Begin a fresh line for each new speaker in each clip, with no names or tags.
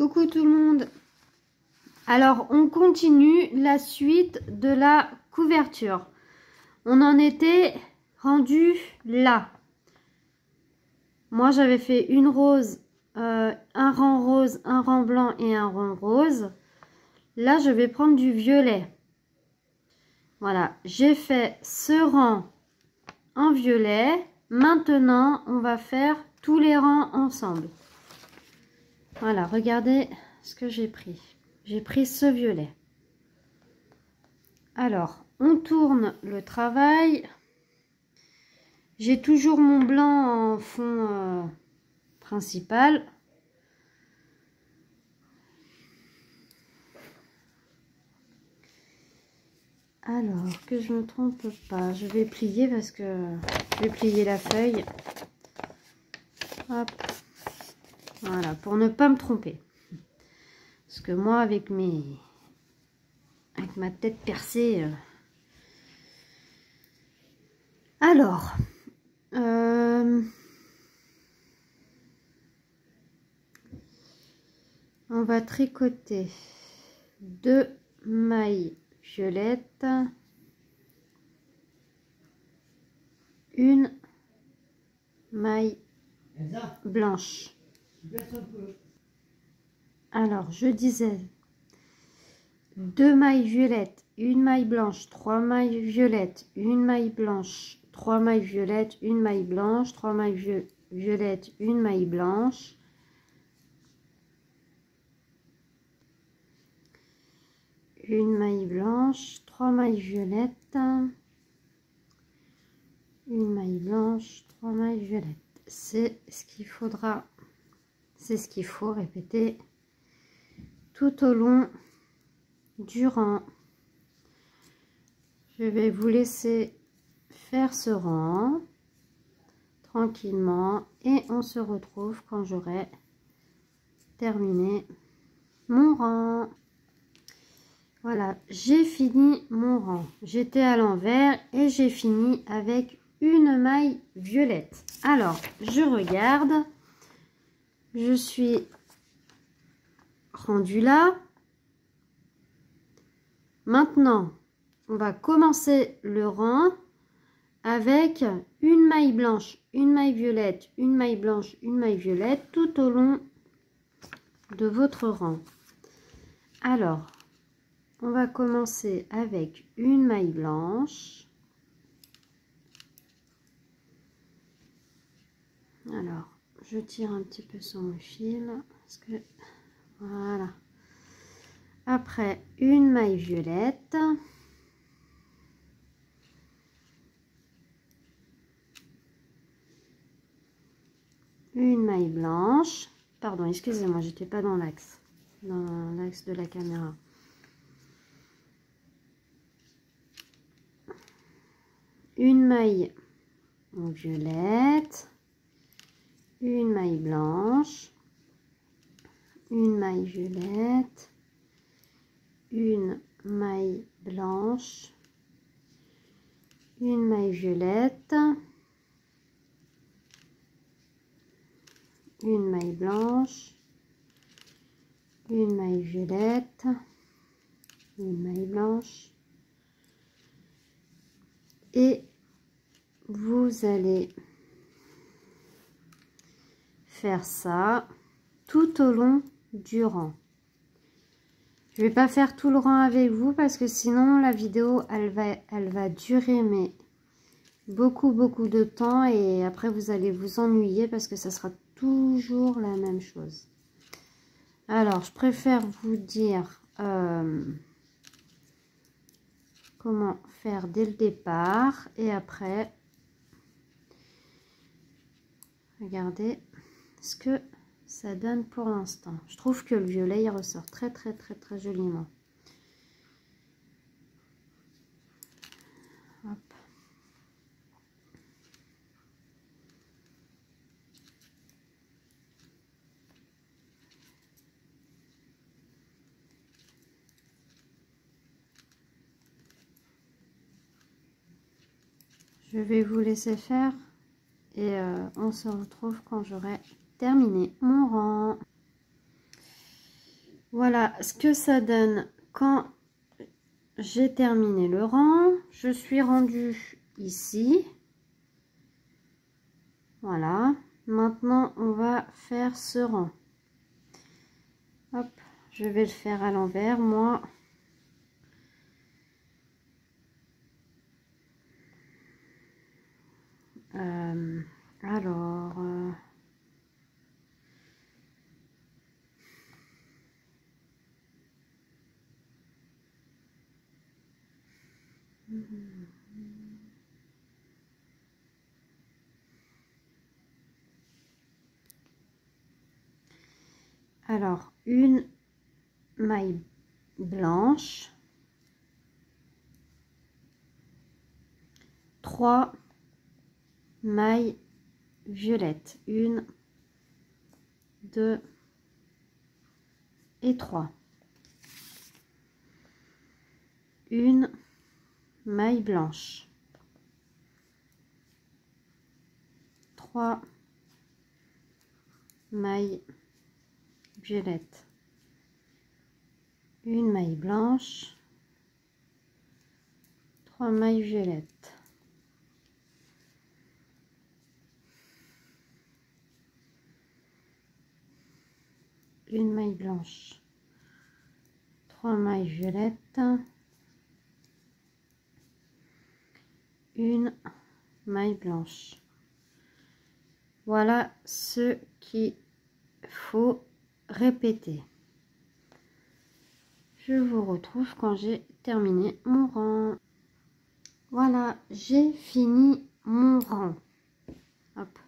Coucou tout le monde. Alors, on continue la suite de la couverture. On en était rendu là. Moi, j'avais fait une rose, un rang rose, un rang blanc et un rang rose. Là, je vais prendre du violet. Voilà, j'ai fait ce rang en violet. Maintenant, on va faire tous les rangs ensemble. Voilà, regardez ce que j'ai pris. J'ai pris ce violet. Alors, on tourne le travail. J'ai toujours mon blanc en fond principal. Alors, que je ne me trompe pas, je vais plier parce que je vais plier la feuille. Hop. Voilà, pour ne pas me tromper. Parce que moi, avec ma tête percée... Alors... on va tricoter 2 mailles violettes, une maille blanche. Alors, je disais 2 mailles violettes, une maille blanche, 3 mailles violettes, une maille blanche, 3 mailles violettes, une maille blanche, 3 mailles violettes, une maille blanche. Une maille blanche, 3 mailles violettes, une maille blanche, 3 mailles violettes. C'est ce qu'il faudra, c'est ce qu'il faut répéter tout au long du rang. Je vais vous laisser faire ce rang tranquillement et on se retrouve quand j'aurai terminé mon rang. Voilà, j'ai fini mon rang. J'étais à l'envers et j'ai fini avec une maille violette. Alors, je regarde. Je suis rendue là. Maintenant, on va commencer le rang avec une maille blanche, une maille violette, une maille blanche, une maille violette tout au long de votre rang. Alors, on va commencer avec une maille blanche. Alors, je tire un petit peu sur mon fil. Parce que, voilà. Après, une maille violette. Une maille blanche. Pardon, excusez-moi, j'étais pas dans l'axe. Dans l'axe de la caméra. Une maille violette, une maille blanche, une maille violette, une maille blanche, une maille violette, une maille blanche, une maille violette, une maille blanche, et vous allez faire ça tout au long du rang. Je vais pas faire tout le rang avec vous parce que sinon la vidéo elle va durer mais beaucoup de temps et après vous allez vous ennuyer parce que ça sera toujours la même chose. Alors je préfère vous dire comment faire dès le départ et après regardez ce que ça donne pour l'instant. Je trouve que le violet il ressort très joliment. Hop. Je vais vous laisser faire et on se retrouve quand j'aurai terminé mon rang. Voilà ce que ça donne quand j'ai terminé le rang. Je suis rendue ici. Voilà. Maintenant, on va faire ce rang. Hop, je vais le faire à l'envers, moi. Alors... Alors, une maille blanche, 3 mailles violettes, 1, 2 et 3. Une maille blanche, 3 mailles violettes, une maille blanche, 3 mailles violettes, une maille blanche, 3 mailles violettes, une maille blanche. Voilà ce qu'il faut répéter. Je vous retrouve quand j'ai terminé mon rang. Voilà, j'ai fini mon rang. Hop.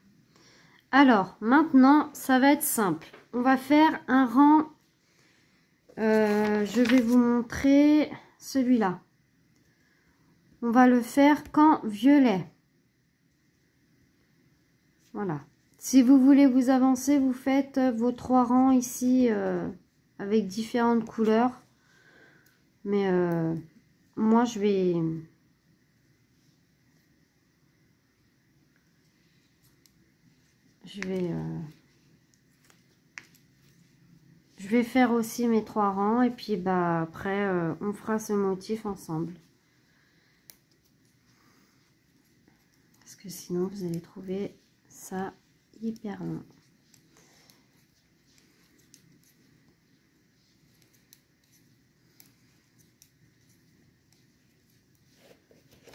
Alors, maintenant, ça va être simple. On va faire un rang. Je vais vous montrer celui-là. On va le faire qu'en violet. Voilà. Si vous voulez vous avancer, vous faites vos 3 rangs ici avec différentes couleurs. Mais moi, je vais faire aussi mes 3 rangs et puis bah après on fera ce motif ensemble. Parce que sinon vous allez trouver ça hyper long.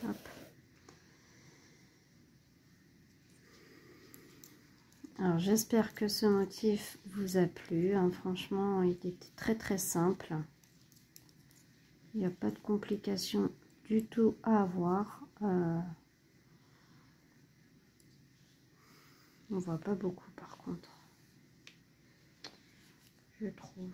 Hop. Alors j'espère que ce motif vous a plu, hein. Franchement il était très simple, il n'y a pas de complications du tout à avoir. On voit pas beaucoup par contre, je trouve.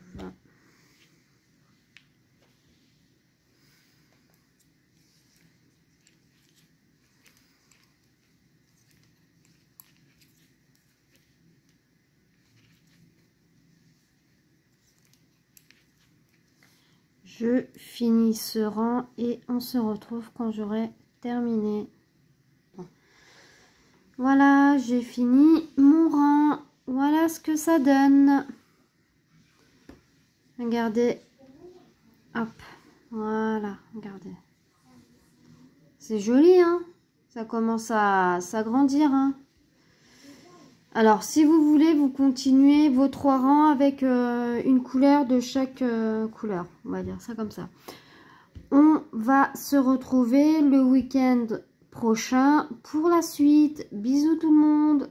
Je finis ce rang et on se retrouve quand j'aurai terminé. Bon. Voilà, j'ai fini mon rang. Voilà ce que ça donne. Regardez. Hop. Voilà, regardez. C'est joli, hein? Ça commence à s'agrandir, hein? Alors, si vous voulez, vous continuez vos 3 rangs avec une couleur de chaque couleur. On va dire ça comme ça. On va se retrouver le week-end prochain pour la suite. Bisous tout le monde!